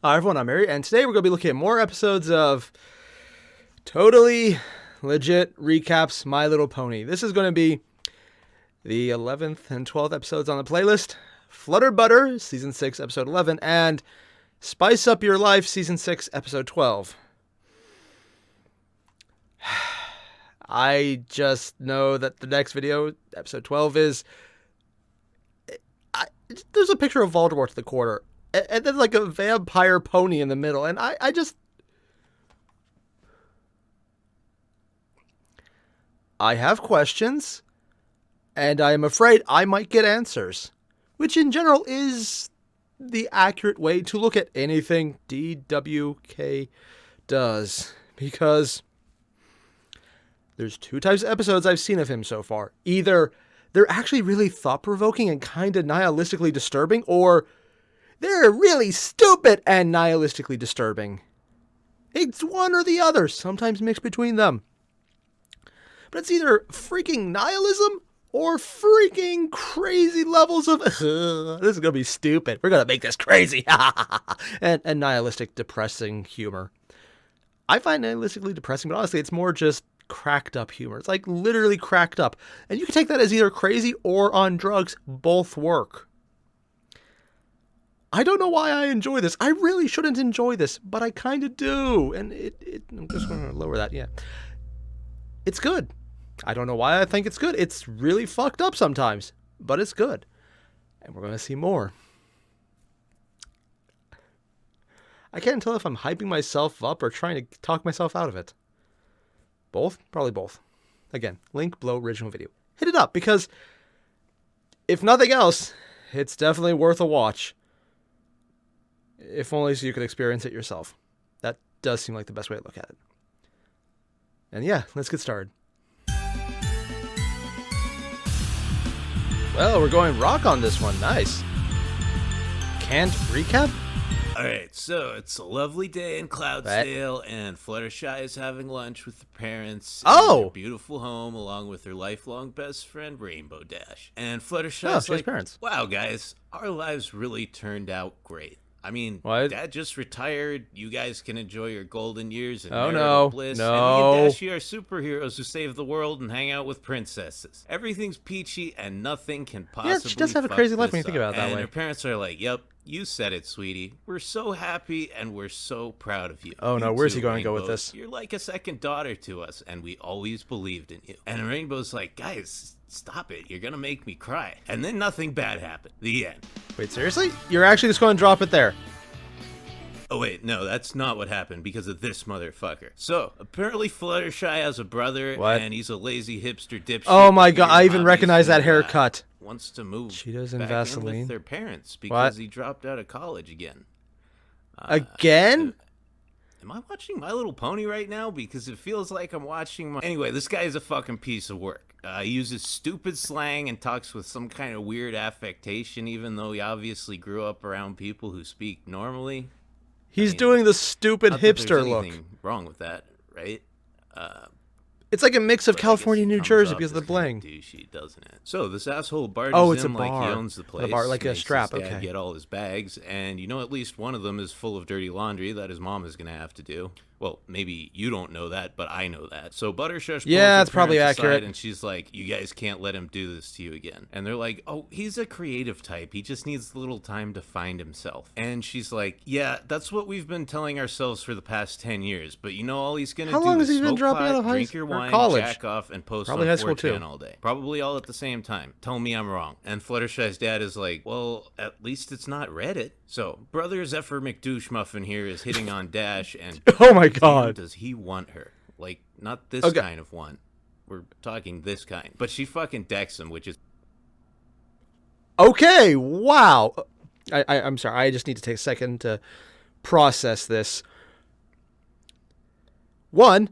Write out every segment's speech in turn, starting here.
Hi everyone, I'm Airier, and today we're going to be looking at more episodes of Totally Legit Recaps My Little Pony. This is going to be the 11th and 12th episodes on the playlist. Flutter Butter, Season 6, Episode 11, and Spice Up Your Life, Season 6, Episode 12. I just know that the next video, Episode 12, is... there's a picture of Voldemort in the corner. And then like a vampire pony in the middle. And I just... I have questions. And I am afraid I might get answers. Which in general is the accurate way to look at anything DWK does. Because there's two types of episodes I've seen of him so far. Either they're actually really thought-provoking and kind of nihilistically disturbing, or... they're really stupid and nihilistically disturbing. It's one or the other, sometimes mixed between them. But it's either freaking nihilism or freaking crazy levels of, this is going to be stupid. We're going to make this crazy. and nihilistic, depressing humor. I find nihilistically depressing, but honestly, it's more just cracked up humor. It's like literally cracked up. And you can take that as either crazy or on drugs. Both work. I don't know why I enjoy this. I really shouldn't enjoy this, but I kind of do. And I'm just going to lower that, yeah. It's good. I don't know why I think it's good. It's really fucked up sometimes, but it's good. And we're going to see more. I can't tell if I'm hyping myself up or trying to talk myself out of it. Both? Probably both. Again, link below original video. Hit it up, because if nothing else, it's definitely worth a watch. If only so you could experience it yourself. That does seem like the best way to look at it. And yeah, let's get started. Well, we're going rock on this one. Nice. Canned recap? Alright, so it's a lovely day in Cloudsdale, and Fluttershy is having lunch with her parents in their beautiful home, along with her lifelong best friend, Rainbow Dash. And Fluttershy's like, parents. Wow, guys, our lives really turned out great. I mean, what? Dad just retired. You guys can enjoy your golden years and bliss. No. And me and Dashie are superheroes who save the world and hang out with princesses. Everything's peachy and nothing can possibly. Yeah, she does have a crazy life when you think about it that way. And her parents are like, "Yep, you said it, sweetie. We're so happy and we're so proud of you." Oh no, where's he going to go with this? You're like a second daughter to us, and we always believed in you. And Rainbow's like, "Guys, stop it. You're gonna make me cry." And then nothing bad happened. The end. Wait, seriously? You're actually just going to drop it there? Oh wait, no, that's not what happened because of this motherfucker. So, apparently Fluttershy has a brother, and he's a lazy hipster dipshit. Oh my god, I even recognize that haircut. Wants to move Cheetos and back Vaseline in with their parents because he dropped out of college again. Again? Am I watching My Little Pony right now? Because it feels like I'm watching my... Anyway, this guy is a fucking piece of work. He uses stupid slang and talks with some kind of weird affectation, even though he obviously grew up around people who speak normally. He's doing the stupid hipster look. Anything wrong with that, right? It's like a mix of California and New Jersey because of the bling. Douchey, doesn't it? So this asshole barges it's a in like bar. he owns the place. A bar, like a makes strap. his dad Okay. Get all his bags, and you know at least one of them is full of dirty laundry that his mom is gonna have to do. Well, maybe you don't know that, but I know that. So Buttershush pulls that's her probably parents aside, accurate. and she's like, "You guys can't let him do this to you again." And they're like, "Oh, he's a creative type. He just needs a little time to find himself." And she's like, "Yeah, that's what we've been telling ourselves for the past 10 years. But you know, all he's gonna How do long is has he been smoke dropping pot, out of high drink your school or wine, college? jack off, and post Probably on high school 4chan too. all day. Probably all at the same time. Tell me I'm wrong." And Fluttershy's dad is like, "Well, at least it's not Reddit." So, brother Zephyr McDouche Muffin here is hitting on Dash, and Oh my damn, god. does he want her? Like, not this kind of one. We're talking this kind. But she fucking decks him, which is... Okay, wow. I'm sorry, I just need to take a second to process this. One,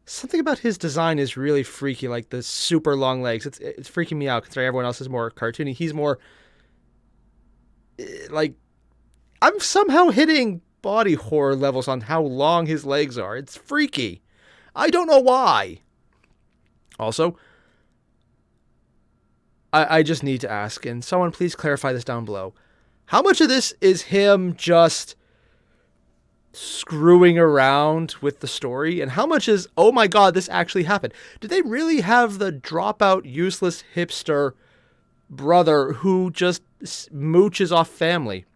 something about his design is really freaky, like the super long legs. It's freaking me out considering everyone else is more cartoony. He's more... like... I'm somehow hitting body horror levels on how long his legs are. It's freaky. I don't know why. Also, I just need to ask, and someone please clarify this down below. How much of this is him just screwing around with the story and how much is, oh my god, this actually happened? Did they really have the dropout, useless hipster brother who just mooches off family?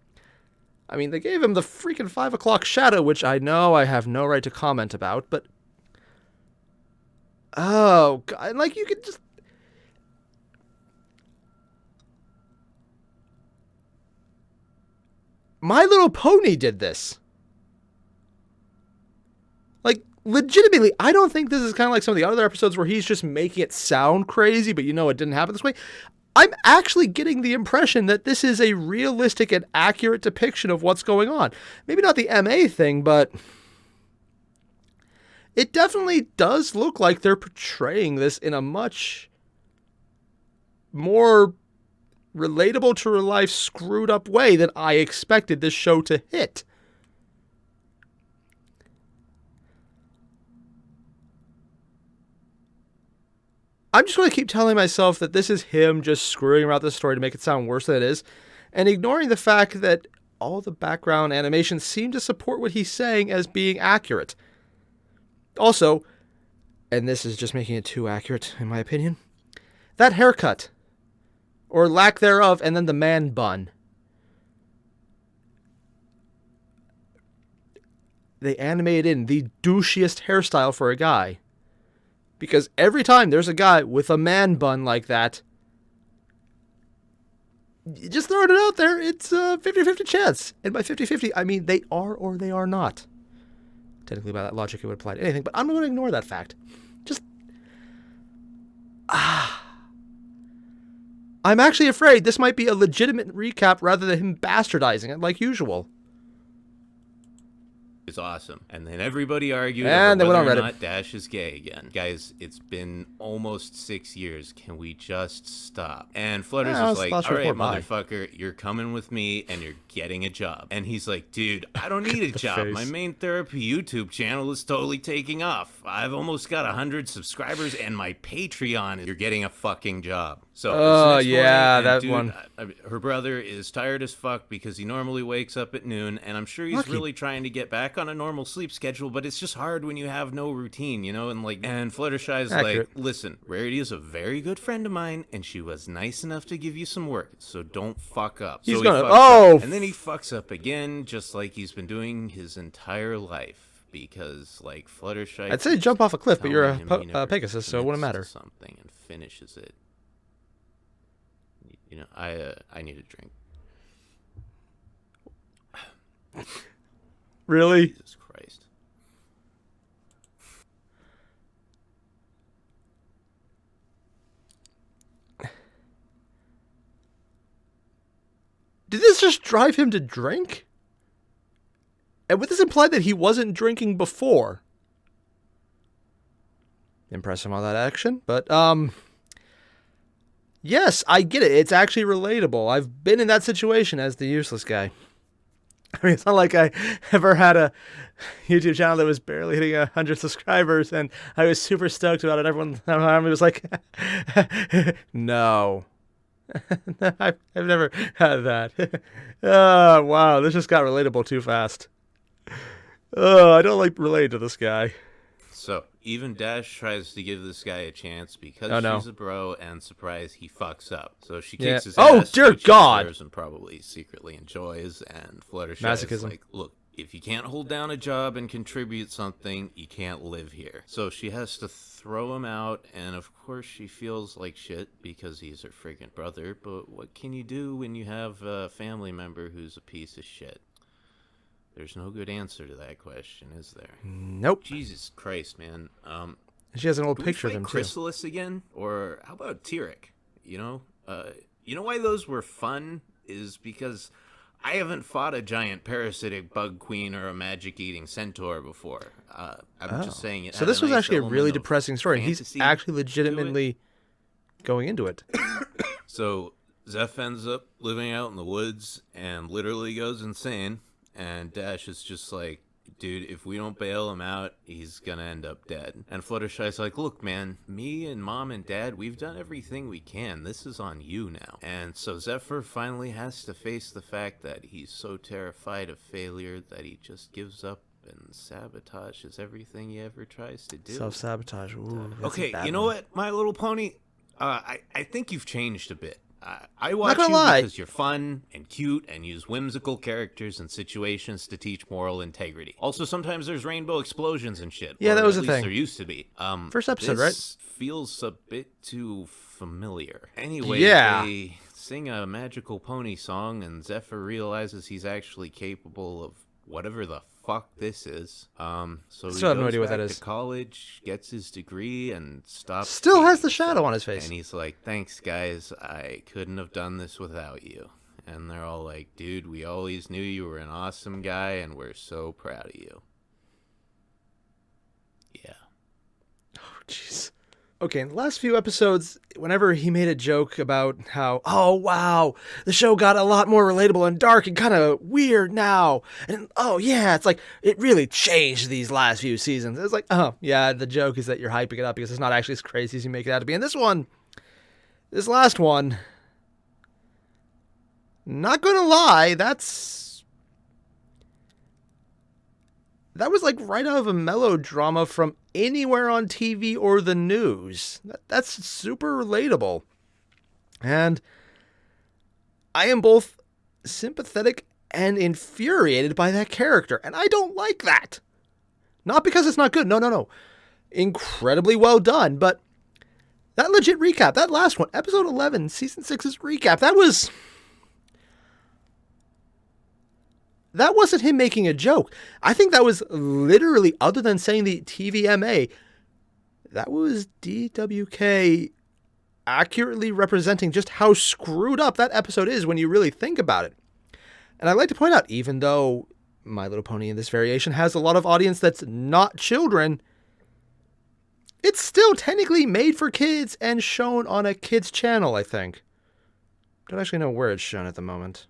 I mean, they gave him the freaking 5 o'clock shadow, which I know I have no right to comment about, but... Oh, God, like, you could just... My Little Pony did this. Like, legitimately, I don't think this is kind of like some of the other episodes where he's just making it sound crazy, but you know it didn't happen this way. I'm actually getting the impression that this is a realistic and accurate depiction of what's going on. Maybe not the MA thing, but it definitely does look like they're portraying this in a much more relatable to real life, screwed up way than I expected this show to hit. I'm just going to keep telling myself that this is him just screwing around the story to make it sound worse than it is, and ignoring the fact that all the background animations seem to support what he's saying as being accurate. Also, and this is just making it too accurate in my opinion, that haircut, or lack thereof, and then the man bun. They animated in the douchiest hairstyle for a guy. Because every time there's a guy with a man bun like that, just throwing it out there, it's a 50-50 chance. And by 50-50, I mean they are or they are not. Technically, by that logic, it would apply to anything, but I'm going to ignore that fact. Just... I'm actually afraid this might be a legitimate recap rather than him bastardizing it like usual. Is awesome. And then everybody argued and over whether or not Dash is gay again. Guys, it's been almost 6 years. Can we just stop? And Flutter's was like, all right, motherfucker, you're coming with me and you're getting a job. And he's like, dude, I don't need a job. My main therapy YouTube channel is totally taking off. I've almost got 100 subscribers and my Patreon. You're getting a fucking job. So, yeah, morning, that dude, one. Her brother is tired as fuck because he normally wakes up at noon, and I'm sure he's really trying to get back on a normal sleep schedule, but it's just hard when you have no routine, you know? And Fluttershy's like, listen, Rarity is a very good friend of mine, and she was nice enough to give you some work, so don't fuck up. He's so gonna, he fucks up, and then he fucks up again, just like he's been doing his entire life. Because, like, Fluttershy... I'd say jump off a cliff, but you're a Pegasus, so it wouldn't matter. Something and finishes it. You know, I need a drink. Really? Jesus Christ. Did this just drive him to drink? And would this imply that he wasn't drinking before? Impressive on that action, but, yes, I get it. It's actually relatable. I've been in that situation as the useless guy. I mean, it's not like I ever had a YouTube channel that was barely hitting 100 subscribers, and I was super stoked about it. Everyone around me was like, no. I've never had that. Oh, wow, this just got relatable too fast. Oh, I don't like relating to this guy. So, even Dash tries to give this guy a chance because she's a bro, and surprise, he fucks up. So she kicks his ass. Oh, dear God! And probably secretly enjoys, and Fluttershy is like, look, if you can't hold down a job and contribute something, you can't live here. So she has to throw him out, and of course she feels like shit because he's her friggin' brother, but what can you do when you have a family member who's a piece of shit? There's no good answer to that question, is there? Nope. Jesus Christ, man. She has an old picture of him, too. Chrysalis again? Or how about Tyrek? You know why those were fun? Is because I haven't fought a giant parasitic bug queen or a magic-eating centaur before. I'm just saying it. So this was actually a really depressing story, and he's actually legitimately going into it. So Zeph ends up living out in the woods and literally goes insane. And Dash is just like, dude, if we don't bail him out, he's gonna end up dead. And Fluttershy's like, look, man, me and Mom and Dad, we've done everything we can. This is on you now. And so Zephyr finally has to face the fact that he's so terrified of failure that he just gives up and sabotages everything he ever tries to do. Self-sabotage. Ooh, that's a Okay, bad you know one. what, My Little Pony? I think you've changed a bit. I Not watch gonna you lie. because you're fun and cute and use whimsical characters and situations to teach moral integrity. Also, sometimes there's rainbow explosions and shit. Yeah, or that was at a least thing. there used to be. First episode, this feels a bit too familiar. Anyway, Yeah. they sing a magical pony song and Zephyr realizes he's actually capable of whatever the fuck this is. So he Still have no goes idea what back that to is. college, gets his degree, and stops. Still has the being shadow on his himself. face. And he's like, "Thanks, guys. I couldn't have done this without you." And they're all like, "Dude, we always knew you were an awesome guy, and we're so proud of you." Yeah. Jeez. Okay, in the last few episodes, whenever he made a joke about how, oh wow, the show got a lot more relatable and dark and kind of weird now, and oh yeah, it's like it really changed these last few seasons. It's like, oh yeah, the joke is that you're hyping it up because it's not actually as crazy as you make it out to be. And this last one, not gonna lie, that was like right out of a melodrama from anywhere on TV or the news. That's super relatable. And I am both sympathetic and infuriated by that character. And I don't like that. Not because it's not good. No. Incredibly well done. But that legit recap, that last one, episode 11, season 6's recap, that wasn't him making a joke. I think that was literally, other than saying the TVMA, that was DWK accurately representing just how screwed up that episode is when you really think about it. And I'd like to point out, even though My Little Pony in this variation has a lot of audience that's not children, it's still technically made for kids and shown on a kids channel, I think. Don't actually know where it's shown at the moment.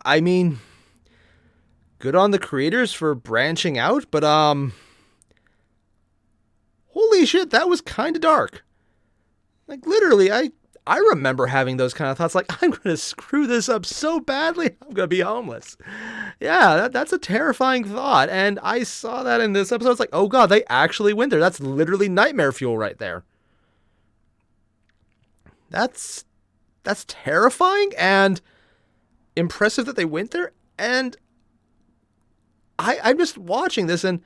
I mean, good on the creators for branching out, but holy shit, that was kind of dark. Like literally, I remember having those kind of thoughts like, I'm going to screw this up so badly, I'm going to be homeless. Yeah, that's a terrifying thought, and I saw that in this episode. It's like, oh god, they actually went there. That's literally nightmare fuel right there. That's terrifying and impressive that they went there, and I'm just watching this and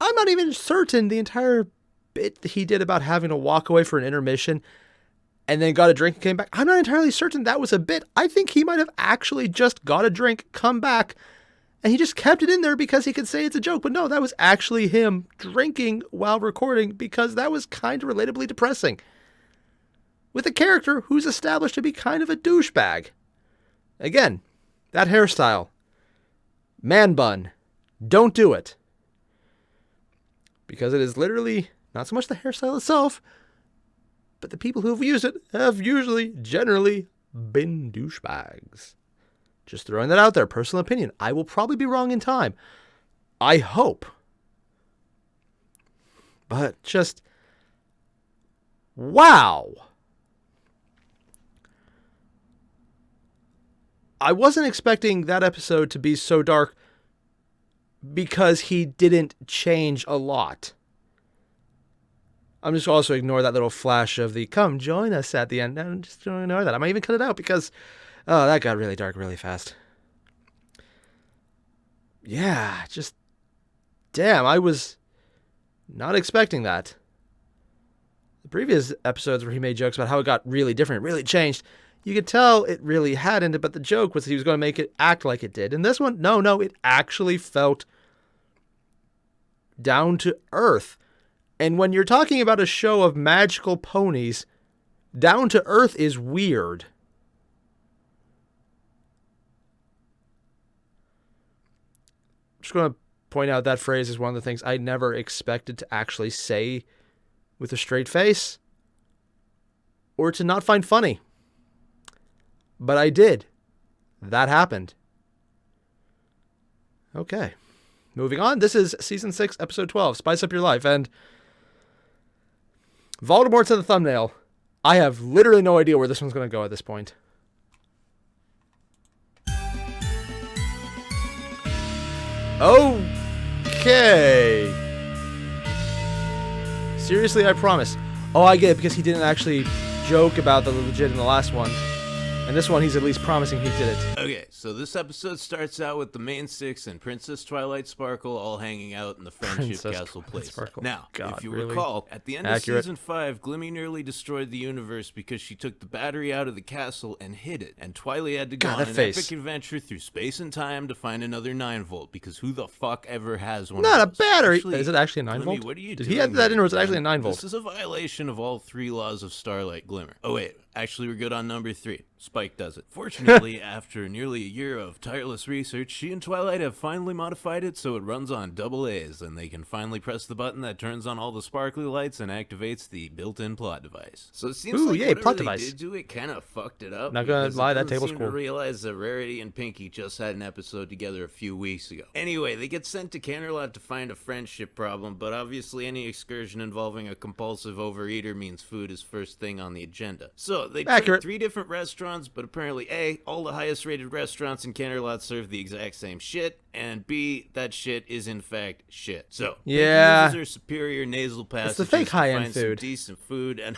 I'm not even certain the entire bit that he did about having to walk away for an intermission and then got a drink and came back. I'm not entirely certain that was a bit. I think he might have actually just got a drink, come back, and he just kept it in there because he could say it's a joke. But no, that was actually him drinking while recording because that was kind of relatably depressing. With a character who's established to be kind of a douchebag. Again, that hairstyle. Man bun. Don't do it. Because it is literally not so much the hairstyle itself, but the people who have used it have usually, generally, been douchebags. Just throwing that out there, personal opinion. I will probably be wrong in time. I hope. But just, wow. I wasn't expecting that episode to be so dark because he didn't change a lot. I'm just also ignore that little flash of the come join us at the end. I'm just going to ignore that. I might even cut it out because, oh, that got really dark really fast. Yeah, just, damn, I was not expecting that. The previous episodes where he made jokes about how it got really different, really changed, you could tell it really hadn't, but the joke was he was going to make it act like it did. And this one, no, it actually felt down to earth. And when you're talking about a show of magical ponies, down to earth is weird. I'm just going to point out that phrase is one of the things I never expected to actually say with a straight face or to not find funny. But I did. That happened. Okay. Moving on. This is Season 6, Episode 12, Spice Up Your Life. And Voldemort's in the thumbnail. I have literally no idea where this one's going to go at this point. Okay. Seriously, I promise. Oh, I get it, because he didn't actually joke about the legit in the last one. And this one, he's at least promising he did it. Okay, so this episode starts out with the main six and Princess Twilight Sparkle all hanging out in the Friendship Princess Castle Twilight place. Sparkle. Now, God, if you really? recall, at the end Accurate. of Season 5, Glimmy nearly destroyed the universe because she took the battery out of the castle and hid it. And Twilight had to go God, on that an face. epic adventure through space and time to find another 9-volt, because who the fuck ever has one Not a of those? battery. Actually, Is it actually a 9 Glimmy, volt? what are you Did doing he add that in, or was it there, actually a man? 9 volt? This is a violation of all 3 laws of Starlight Glimmer. Oh, wait. Actually, we're good on number 3. Spike does it. Fortunately, after nearly a year of tireless research, she and Twilight have finally modified it so it runs on double A's, and they can finally press the button that turns on all the sparkly lights and activates the built-in plot device. So it seems Ooh, like yay, whatever plot they device. did to it kind of fucked it up. Not gonna because lie, it that doesn't table's seem cool. to realize that Rarity and Pinky just had an episode together a few weeks ago. Anyway, they get sent to Canterlot to find a friendship problem, but obviously any excursion involving a compulsive overeater means food is first thing on the agenda. So they tried Accurate. 3 different restaurants, but apparently A, all the highest rated restaurants in Canterlot serve the exact same shit, and B, that shit is in fact shit. So Yeah. Pinky uses her superior nasal passages the fake to high-end find some food. decent food, and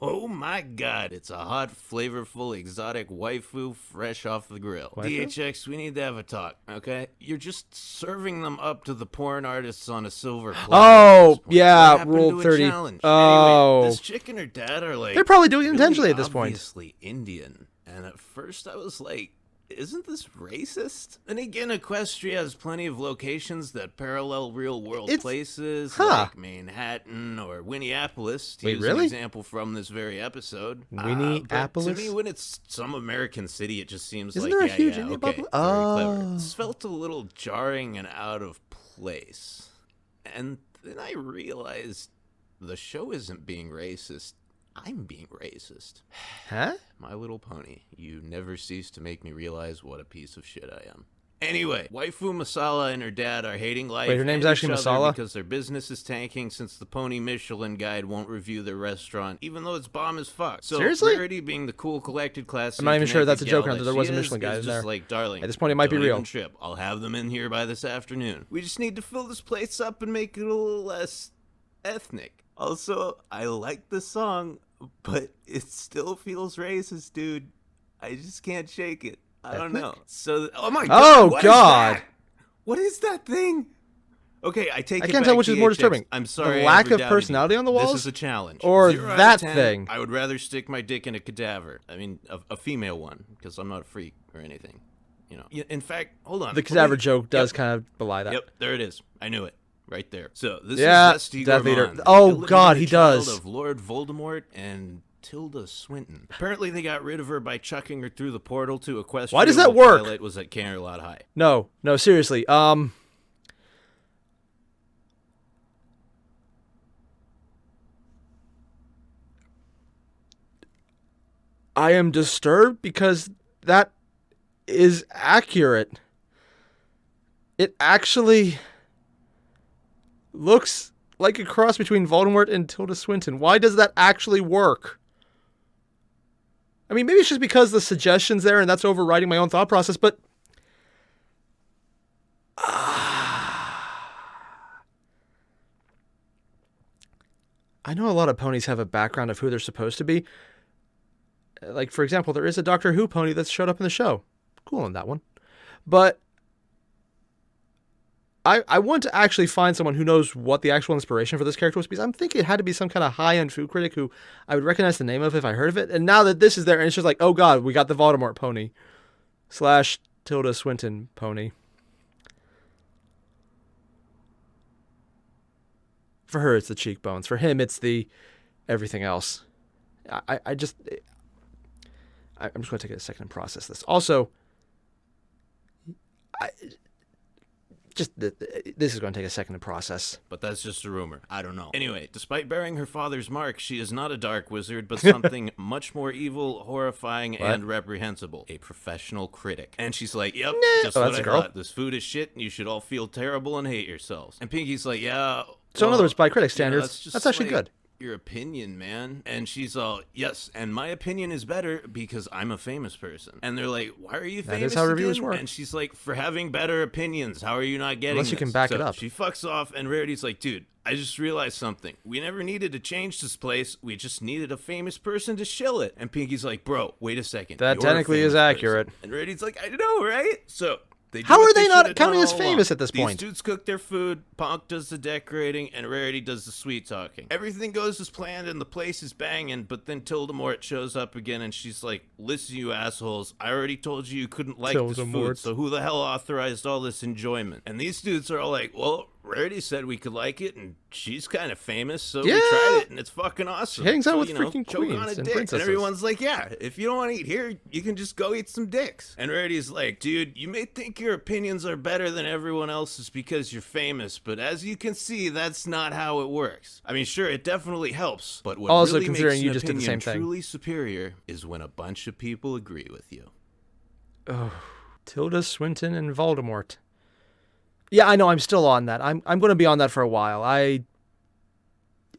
oh my god, it's a hot, flavorful, exotic waifu fresh off the grill. Waifu? DHX, we need to have a talk, okay? You're just serving them up to the porn artists on a silver platter. at this point. Yeah, What happened Rule to a 30. challenge? Oh. Anyway, this chick and her dad are like, They're probably doing it really intentionally at this point. obviously Indian, and at first I was like, isn't this racist? Then again, Equestria has plenty of locations that parallel real-world It's- places huh. like Manhattan or Winneapolis, to Wait, use really? an example from this very episode. But Winneapolis? to me, when it's some American city, it just seems Isn't like, there a yeah, huge yeah, Indian okay, popula- very clever. Oh. This felt a little jarring and out of place. And then I realized the show isn't being racist. I'm being racist. Huh? My Little Pony, you never cease to make me realize what a piece of shit I am. Anyway, waifu Masala and her dad are hating life. Wait, her name's and actually each other Masala? because their business is tanking since the Pony Michelin Guide won't review their restaurant, even though it's bomb as fuck. So, Seriously? Rarity, being the cool, collected class, I'm not even sure that's a joke, gal now that there was she a is, Michelin Guide is in just there. like, darling, At this point, it might be don't real. even trip. I'll have them in here by this afternoon. We just need to fill this place up and make it a little less ethnic. Also, I like the song, but it still feels racist, dude. I just can't shake it. I don't know. So, oh my god! Oh, what is God. that? What is that thing? Okay, I take I it can't back, tell which is more DHX. disturbing. I'm sorry. The I lack ever of doubted personality you. on the walls? This is a challenge. Or 0 out of that 10, thing? I would rather stick my dick in a cadaver. I mean, a female one, because I'm not a freak or anything. You know. In fact, hold on. The cadaver Wait. joke does Yep. kind of belie that. Yep, there it is. I knew it. Right there. So this Yeah, is Zesty Death Eater. Gourmand, the Oh, God, he illegitimate child does. Of Lord Voldemort and Tilda Swinton. Apparently, they got rid of her by chucking her through the portal to Equestria. Why does that while work? Twilight was at Canterlot High. No, seriously. I am disturbed because that is accurate. It actually looks like a cross between Voldemort and Tilda Swinton. Why does that actually work? I mean, maybe it's just because the suggestion's there and that's overriding my own thought process, but I know a lot of ponies have a background of who they're supposed to be. Like, for example, there is a Doctor Who pony that's showed up in the show. Cool on that one. But I want to actually find someone who knows what the actual inspiration for this character was, because I'm thinking it had to be some kind of high-end food critic who I would recognize the name of if I heard of it. And now that this is there, and it's just like, oh god, we got the Voldemort pony / Tilda Swinton pony. For her, it's the cheekbones. For him, it's the everything else. I'm just going to take a second and process this. Also, this is going to take a second to process. But that's just a rumor. I don't know. Anyway, despite bearing her father's mark, she is not a dark wizard, but something much more evil, horrifying, and reprehensible. A professional critic. And she's like, yep, just Oh, what that's I a girl? thought. This food is shit, and you should all feel terrible and hate yourselves. And Pinky's like, yeah. So in well, other words, by critic you know, standards, that's actually like, good. your opinion, man. And she's all, yes, and my opinion is better because I'm a famous person. And they're like, why are you famous That is how reviewers again? work. And she's like, for having better opinions. How are you not getting Unless you this? can back So it up. She fucks off, and Rarity's like, dude, I just realized something. We never needed to change this place. We just needed a famous person to shill it. And Pinky's like, bro, wait a second. That You're a technically is famous accurate. person. And Rarity's like, I know, right? So they do How what are they not should have done counting as all famous along. at this point? These dudes cook their food, Ponk does the decorating, and Rarity does the sweet talking. Everything goes as planned, and the place is banging, but then Tilda Mort shows up again, and she's like, listen, you assholes, I already told you couldn't like this Tilda food, Mort. so who the hell authorized all this enjoyment? And these dudes are all like, well, Rarity said we could like it, and she's kind of famous, so we tried it, and it's fucking awesome. She hangs out so, with freaking choke on a queens and dick. princesses. And everyone's like, yeah, if you don't want to eat here, you can just go eat some dicks. And Rarity's like, dude, you may think your opinions are better than everyone else's because you're famous, but as you can see, that's not how it works. I mean, sure, it definitely helps, but what Also, really considering makes you an just did the opinion same thing. truly superior is when a bunch of people agree with you. Oh, Tilda Swinton and Voldemort. Yeah, I know. I'm still on that. I'm going to be on that for a while.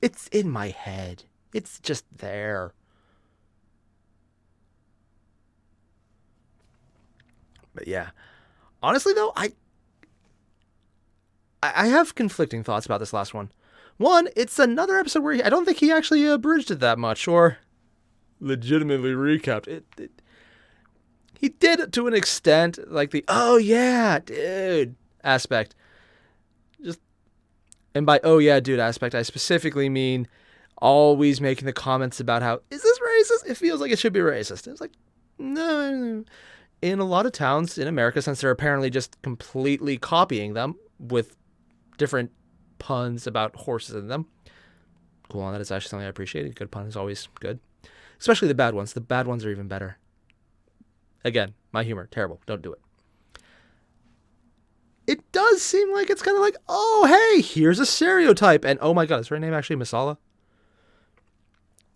It's in my head. It's just there. But yeah, honestly though, I have conflicting thoughts about this last one. One, it's another episode where I don't think he actually abridged it that much or legitimately recapped it. He did it to an extent, like the "oh yeah, dude" aspect. And by "oh yeah, dude" aspect, I specifically mean always making the comments about how, is this racist? It feels like it should be racist. It's like, no. In a lot of towns in America, since they're apparently just completely copying them with different puns about horses in them. Cool on that. It's actually something I appreciate. A good pun is always good. Especially the bad ones. The bad ones are even better. Again, my humor, terrible. Don't do it. It does seem like it's kind of like, oh, hey, here's a stereotype. And oh my God, is her name actually Masala?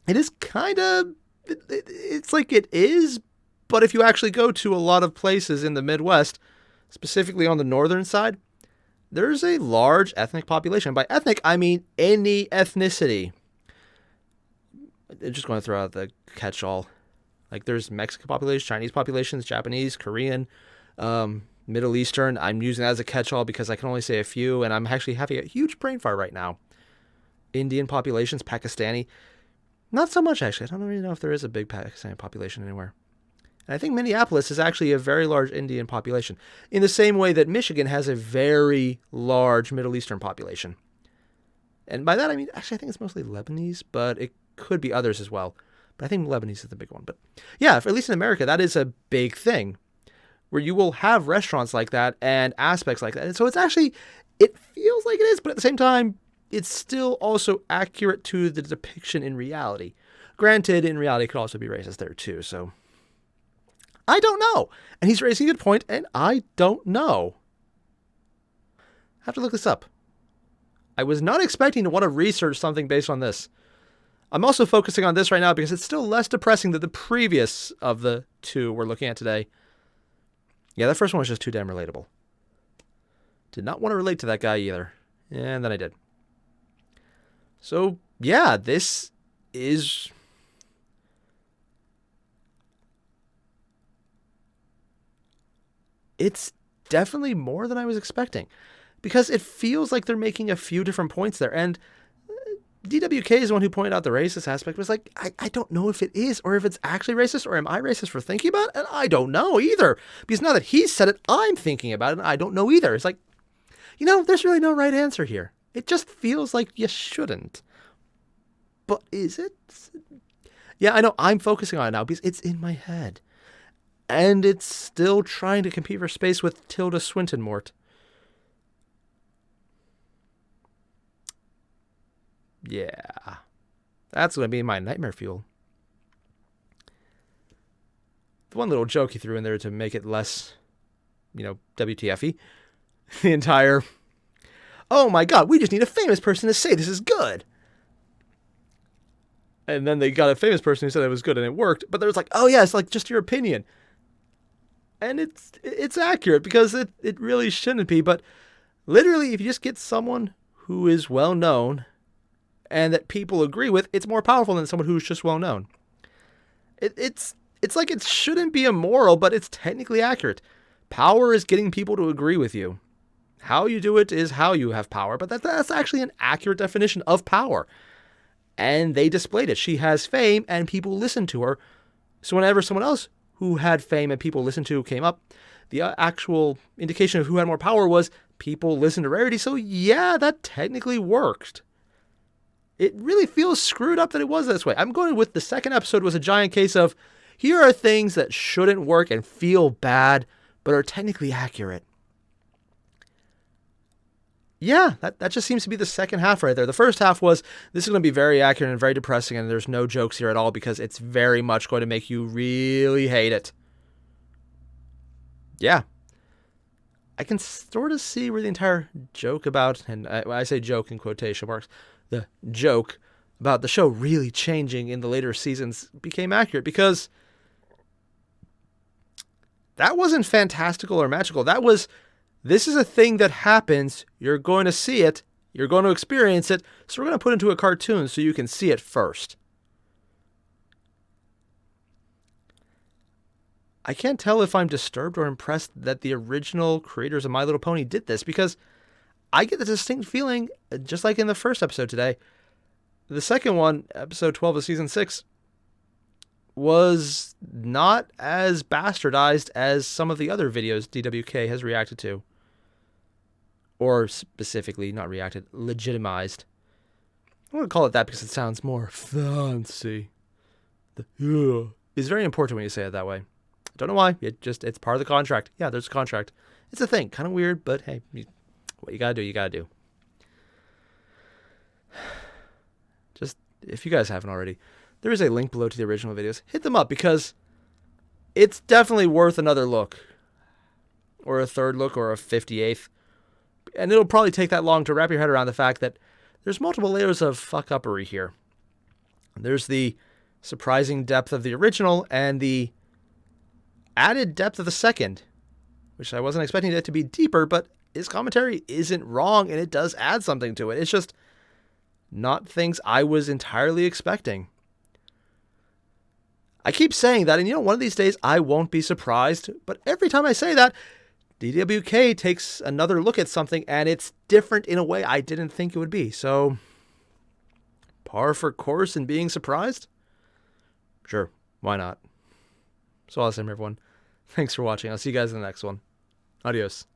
It is kind of, it's like it is, but if you actually go to a lot of places in the Midwest, specifically on the northern side, there's a large ethnic population. By ethnic, I mean any ethnicity. I'm just going to throw out the catch-all. Like there's Mexican populations, Chinese populations, Japanese, Korean, Middle Eastern. I'm using that as a catch-all because I can only say a few, and I'm actually having a huge brain fart right now. Indian populations, Pakistani. Not so much, actually. I don't really know if there is a big Pakistani population anywhere. And I think Minneapolis is actually a very large Indian population, in the same way that Michigan has a very large Middle Eastern population. And by that, I mean, actually, I think it's mostly Lebanese, but it could be others as well. But I think Lebanese is the big one. But yeah, at least in America, that is a big thing, where you will have restaurants like that and aspects like that. And so it's actually, it feels like it is, but at the same time, it's still also accurate to the depiction in reality. Granted, in reality, it could also be racist there too, so I don't know. And he's raising a good point, and I don't know. I have to look this up. I was not expecting to want to research something based on this. I'm also focusing on this right now because it's still less depressing than the previous of the two we're looking at today. Yeah, that first one was just too damn relatable. Did not want to relate to that guy either. And then I did. So, yeah, this is... It's definitely more than I was expecting. Because it feels like they're making a few different points there. And DWK is the one who pointed out the racist aspect. It was like, I don't know if it is or if it's actually racist, or am I racist for thinking about it? And I don't know either. Because now that he said it, I'm thinking about it, and I don't know either. It's like, there's really no right answer here. It just feels like you shouldn't. But is it? Yeah, I know. I'm focusing on it now because it's in my head. And it's still trying to compete for space with Tilda Swinton Mort. Yeah. That's going to be my nightmare fuel. The one little joke he threw in there to make it less, WTF-y. The entire, oh my God, we just need a famous person to say this is good. And then they got a famous person who said it was good and it worked. But there's like, oh yeah, it's like just your opinion. And it's accurate because it really shouldn't be. But literally, if you just get someone who is well known and that people agree with, it's more powerful than someone who's just well known. It's like it shouldn't be immoral, but it's technically accurate. Power is getting people to agree with you. How you do it is how you have power, but that's actually an accurate definition of power. And they displayed it. She has fame and people listen to her. So whenever someone else who had fame and people listened to came up, the actual indication of who had more power was people listened to Rarity. So yeah, that technically worked. It really feels screwed up that it was this way. I'm going with the second episode was a giant case of here are things that shouldn't work and feel bad, but are technically accurate. Yeah, that just seems to be the second half right there. The first half was, this is going to be very accurate and very depressing, and there's no jokes here at all because it's very much going to make you really hate it. Yeah. I can sort of see where the entire joke about, and I say joke in quotation marks, the joke about the show really changing in the later seasons became accurate, because that wasn't fantastical or magical. That was, this is a thing that happens, you're going to see it, you're going to experience it, so we're going to put it into a cartoon so you can see it first. I can't tell if I'm disturbed or impressed that the original creators of My Little Pony did this, because I get the distinct feeling, just like in the first episode today, the second one, episode 12 of season 6, was not as bastardized as some of the other videos DWK has reacted to. Or specifically, not reacted, legitimized. I'm going to call it that because it sounds more fancy. The is very important when you say it that way. I don't know why. It's part of the contract. Yeah, there's a contract. It's a thing. Kind of weird, but hey, what you gotta do, you gotta do. Just, if you guys haven't already, there is a link below to the original videos. Hit them up because it's definitely worth another look. Or a third look, or a 58th. And it'll probably take that long to wrap your head around the fact that there's multiple layers of fuck-uppery here. There's the surprising depth of the original and the added depth of the second, which I wasn't expecting it to be deeper, but his commentary isn't wrong and it does add something to it. It's just not things I was entirely expecting. I keep saying that, and one of these days I won't be surprised, but every time I say that, DWK takes another look at something and it's different in a way I didn't think it would be. So, par for course in being surprised? Sure, why not? So awesome, everyone. Thanks for watching. I'll see you guys in the next one. Adios.